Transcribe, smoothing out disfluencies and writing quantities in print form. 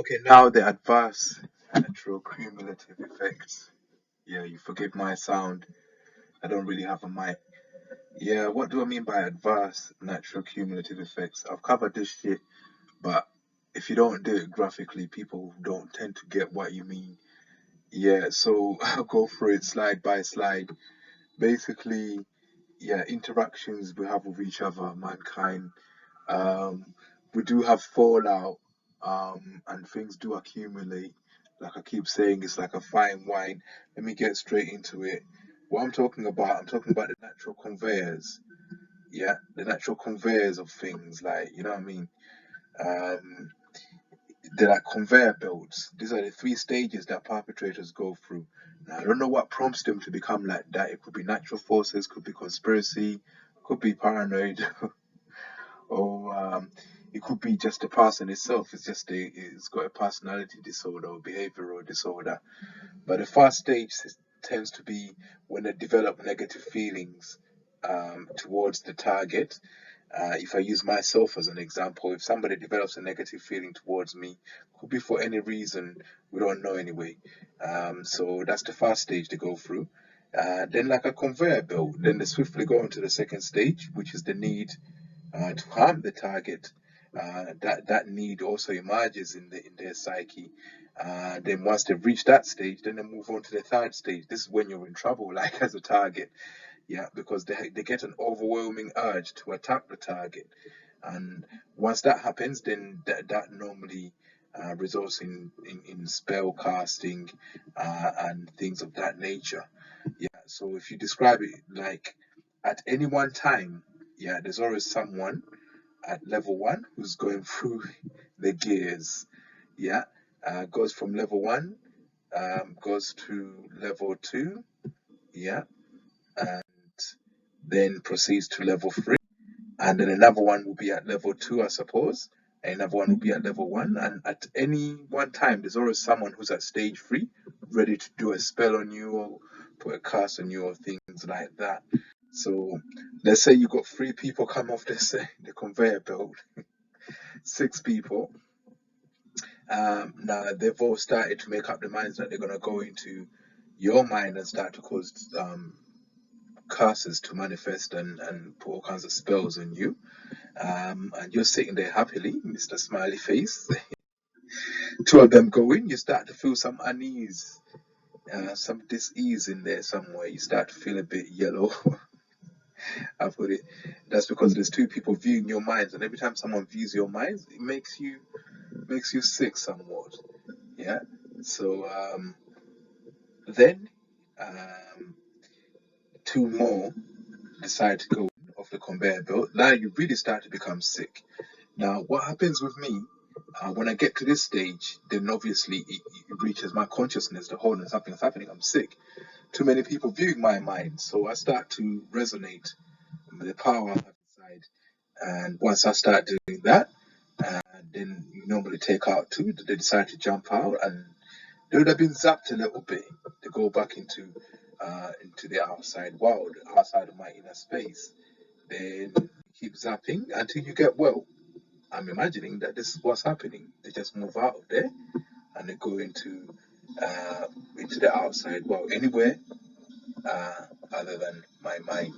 Okay, now the adverse natural cumulative effects. Yeah, you forgive my sound. I don't really have a mic. Yeah, what do I mean by adverse natural cumulative effects? I've covered this shit, but if you don't do it graphically, people don't tend to get what you mean. Yeah, so I'll go through it slide by slide. Basically, yeah, interactions we have with each other, mankind. Um, we do have fallout, and things do accumulate. Like I keep saying, it's like a fine wine. Let me get straight into it. What I'm talking about the natural conveyors. Yeah, the natural conveyors of things, like, you know what I mean? Um, they're like conveyor belts. These are the three stages that perpetrators go through. Now, I don't know what prompts them to become like that. It could be natural forces, could be conspiracy, could be paranoid, or it could be just the person itself. It's got a personality disorder or behavioral disorder. But the first stage tends to be when they develop negative feelings towards the target. If I use myself as an example, if somebody develops a negative feeling towards me, could be for any reason we don't know anyway. So that's the first stage to go through. Then, like a conveyor belt, then they swiftly go on to the second stage, which is the need to harm the target. That need also emerges in their psyche. Then once they've reached that stage, then they move on to the third stage. This is when you're in trouble, like as a target, yeah, because they get an overwhelming urge to attack the target, and once that happens, then that normally results in spell casting and things of that nature. Yeah, so if you describe it like at any one time, yeah, there's always someone at level one who's going through the gears. Yeah, goes from level one, goes to level two. Yeah, and then proceeds to level three, and then another one will be at level two, I suppose. And another one will be at level one, and at any one time, there's always someone who's at stage three, ready to do a spell on you or put a curse on you or things like that. So let's say you got three people come off this the conveyor belt, six people. Now they've all started to make up their minds that they're gonna go into your mind and start to cause curses to manifest and put all kinds of spells on you. And you're sitting there happily, Mr. Smiley Face. Two of them go in, you start to feel some unease, some dis-ease in there somewhere. You start to feel a bit yellow. I've got it. That's because there's two people viewing your minds, and every time someone views your minds, it makes you sick somewhat. Yeah. So then two more decide to go off the conveyor belt. Now you really start to become sick. Now, what happens with me when I get to this stage, then obviously it reaches my consciousness, the whole and something's happening, I'm sick. Too many people viewing my mind, so I start to resonate with the power I have inside. And once I start doing that, then you normally take out two. They decide to jump out, and they would have been zapped a little bit to go back into the outside world, outside of my inner space. Then keep zapping until you get well. I'm imagining that this is what's happening. They just move out of there and they go into the outside world, anywhere uh, other than my mind.